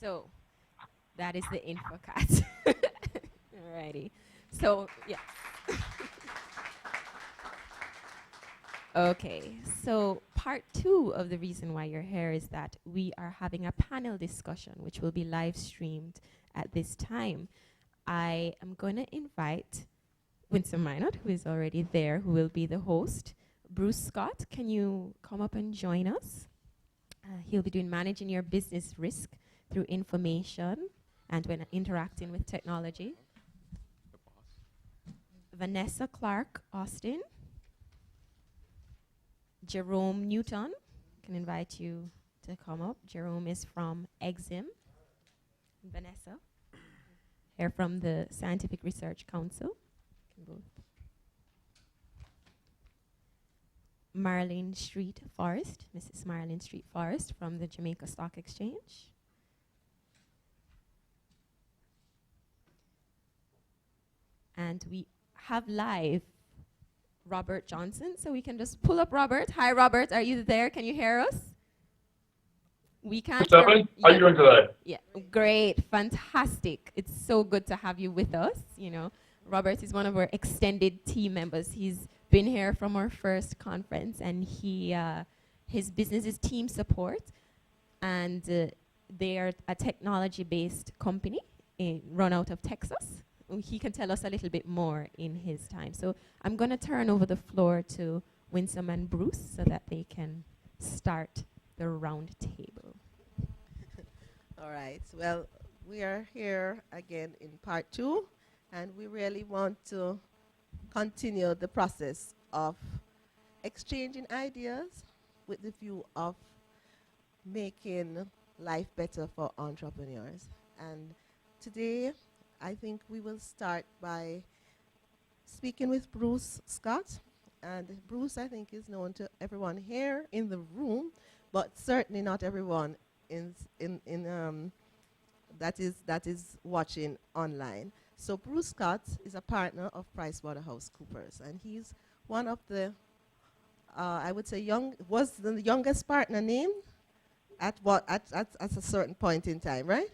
So that is the InfoCat. Alrighty. So yeah. Okay. So part two of the reason why you're here is that we are having a panel discussion, which will be live streamed at this time. I am going to invite Winsome Minot, who is already there, who will be the host. Bruce Scott, can you come up and join us? He'll be doing managing your business risk through information and when interacting with technology. Vanessa Clark Austin. Jerome Newton, can invite you to come up. Jerome is from Exim. Vanessa, here from the Scientific Research Council. Can both. Marlene Street Forrest, Mrs. Marlene Street Forrest from the Jamaica Stock Exchange. And we have live Robert Johnson, so we can just pull up Robert. Hi, Robert, are you there? Can you hear us? We can't. Stephanie, how are you doing today? Yeah, great, fantastic. It's so good to have you with us. You know, Robert is one of our extended team members. He's been here from our first conference, and his business is team support, and they are a technology-based company run out of Texas. He can tell us a little bit more in his time. So I'm going to turn over the floor to Winsome and Bruce so that they can start the round table. All right. Well, we are here again in part two, and we really want to continue the process of exchanging ideas with the view of making life better for entrepreneurs. And today, I think we will start by speaking with Bruce Scott. And Bruce, I think, is known to everyone here in the room, but certainly not everyone that is watching online. So Bruce Scott is a partner of PricewaterhouseCoopers, and he's one of the, I would say, was the youngest partner named at a certain point in time, right?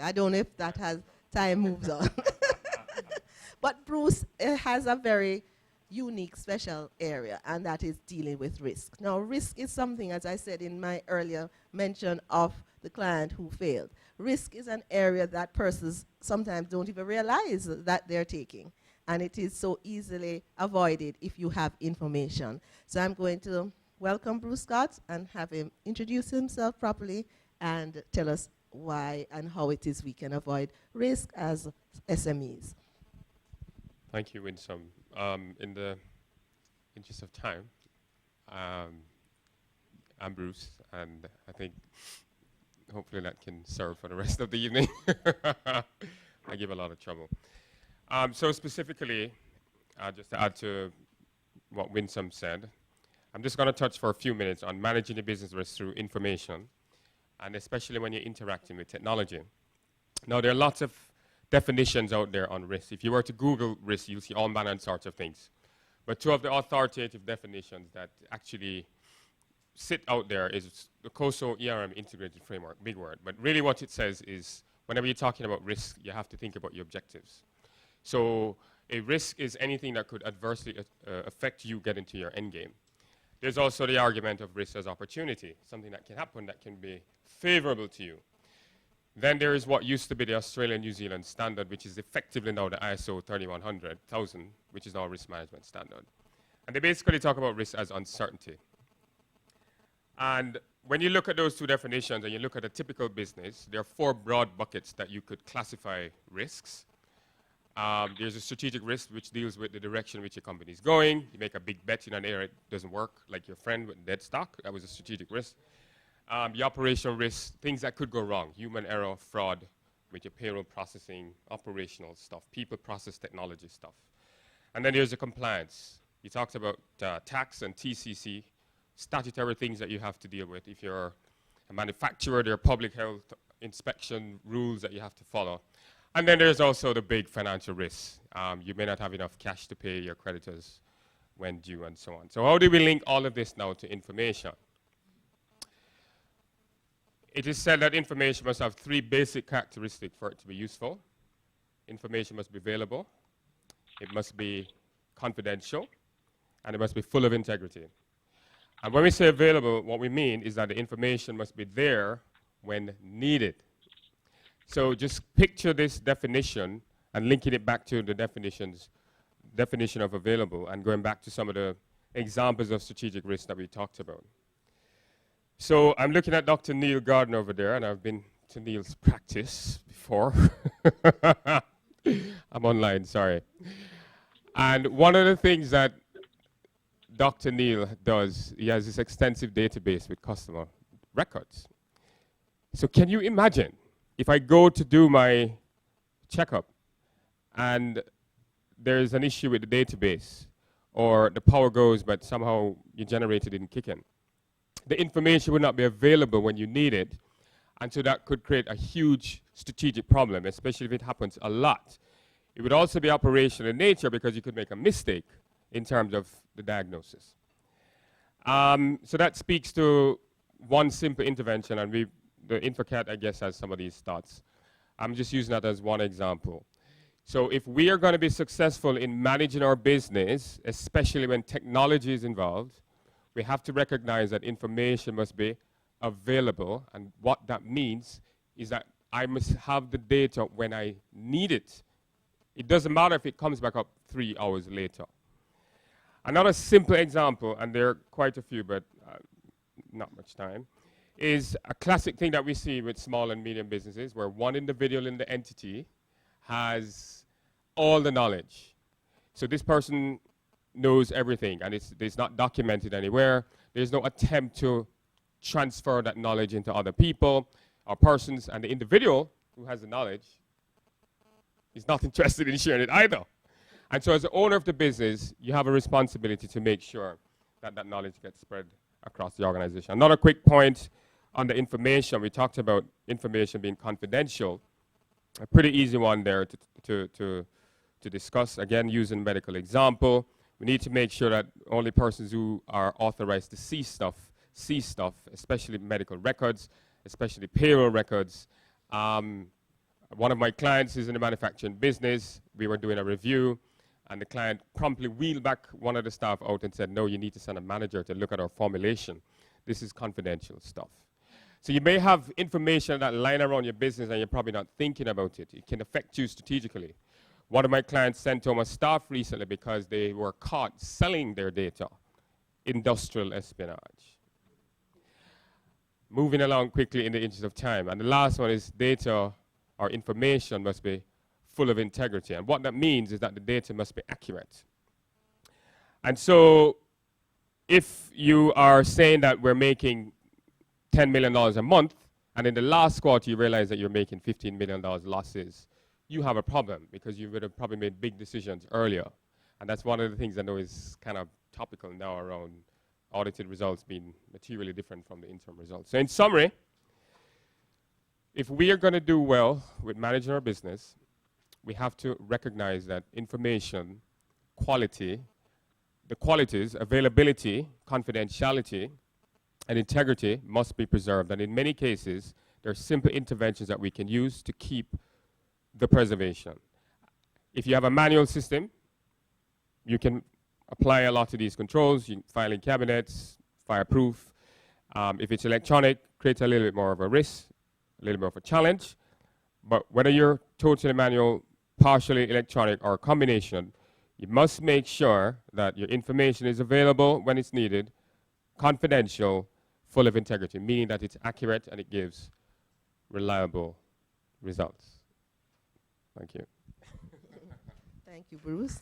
I don't know if that has time moves on. But Bruce has a very unique, special area, and that is dealing with risk. Now, risk is something, as I said in my earlier mention of the client who failed. Risk is an area that persons sometimes don't even realize that they're taking, and it is so easily avoided if you have information. So I'm going to welcome Bruce Scott and have him introduce himself properly and tell us why and how it is we can avoid risk as SMEs. Thank you, Winsome. In the interest of time, I'm Bruce, and I think hopefully that can serve for the rest of the evening. I give a lot of trouble. So specifically, just to add to what Winsome said, I'm just going to touch for a few minutes on managing the business risk through information, and especially when you're interacting with technology. Now, there are lots of definitions out there on risk. If you were to Google risk, you'll see all manner and sorts of things. But two of the authoritative definitions that actually sit out there is the COSO ERM integrated framework, big word. But really what it says is whenever you're talking about risk, you have to think about your objectives. So a risk is anything that could adversely affect you getting to your end game. There's also the argument of risk as opportunity, something that can happen that can be favorable to you. Then there is what used to be the Australia-New Zealand standard, which is effectively now the ISO 31000, which is our risk management standard. And they basically talk about risk as uncertainty. And when you look at those two definitions and you look at a typical business, there are four broad buckets that you could classify risks. There's a strategic risk, which deals with the direction which your company is going. You make a big bet in an area it doesn't work, like your friend with dead stock. That was a strategic risk. The operational risk, things that could go wrong, human error, fraud, with your payroll processing, operational stuff, people process technology stuff. And then there's the compliance. You talked about tax and TCC, statutory things that you have to deal with. If you're a manufacturer, there are public health inspection rules that you have to follow. And then there's also the big financial risks. You may not have enough cash to pay your creditors when due and so on. So how do we link all of this now to information? It is said that information must have three basic characteristics for it to be useful. Information must be available, it must be confidential, and it must be full of integrity. And when we say available, what we mean is that the information must be there when needed. So just picture this definition and linking it back to the definition of available and going back to some of the examples of strategic risk that we talked about. So I'm looking at Dr. Neil Gardner over there, and I've been to Neil's practice before. I'm online, sorry. And one of the things that Dr. Neil does, he has this extensive database with customer records. So can you imagine if I go to do my checkup and there's an issue with the database, or the power goes but somehow you generated it didn't kick in? The information would not be available when you need it, and so that could create a huge strategic problem, especially if it happens a lot. It would also be operational in nature because you could make a mistake in terms of the diagnosis. So that speaks to one simple intervention, and the InfoCat, I guess, has some of these thoughts. I'm just using that as one example. So if we are going to be successful in managing our business, especially when technology is involved, we have to recognize that information must be available, and what that means is that I must have the data when I need it. It doesn't matter if it comes back up 3 hours later. Another simple example, and there are quite a few, but not much time, is a classic thing that we see with small and medium businesses where one individual in the entity has all the knowledge. So this person knows everything, and it's not documented anywhere. There's no attempt to transfer that knowledge into other people or persons, and the individual who has the knowledge is not interested in sharing it either. And so as the owner of the business, you have a responsibility to make sure that that knowledge gets spread across the organization. Another quick point on the information. We talked about information being confidential. A pretty easy one there to discuss. Again, using medical example. We need to make sure that only persons who are authorized to see stuff, especially medical records, especially payroll records. One of my clients is in the manufacturing business. We were doing a review, and the client promptly wheeled back one of the staff out and said, no, you need to send a manager to look at our formulation. This is confidential stuff. So you may have information that line around your business and you're probably not thinking about it. It can affect you strategically. One of my clients sent home a staff recently because they were caught selling their data. Industrial espionage. Moving along quickly in the interest of time. And the last one is data or information must be full of integrity. And what that means is that the data must be accurate. And so if you are saying that we're making $10 million a month, and in the last quarter you realize that you're making $15 million losses, you have a problem because you would have probably made big decisions earlier. And that's one of the things I know is kind of topical now around audited results being materially different from the interim results. So in summary, if we are going to do well with managing our business, we have to recognize that information, quality, the qualities, availability, confidentiality, and integrity must be preserved. And in many cases, there are simple interventions that we can use to keep the preservation. If you have a manual system, you can apply a lot of these controls. You can file in cabinets, fireproof. If it's electronic, creates a little bit more of a risk, a little more of a challenge. But whether you're totally manual, partially electronic, or a combination, you must make sure that your information is available when it's needed, confidential, full of integrity, meaning that it's accurate and it gives reliable results. Thank you. Thank you, Bruce.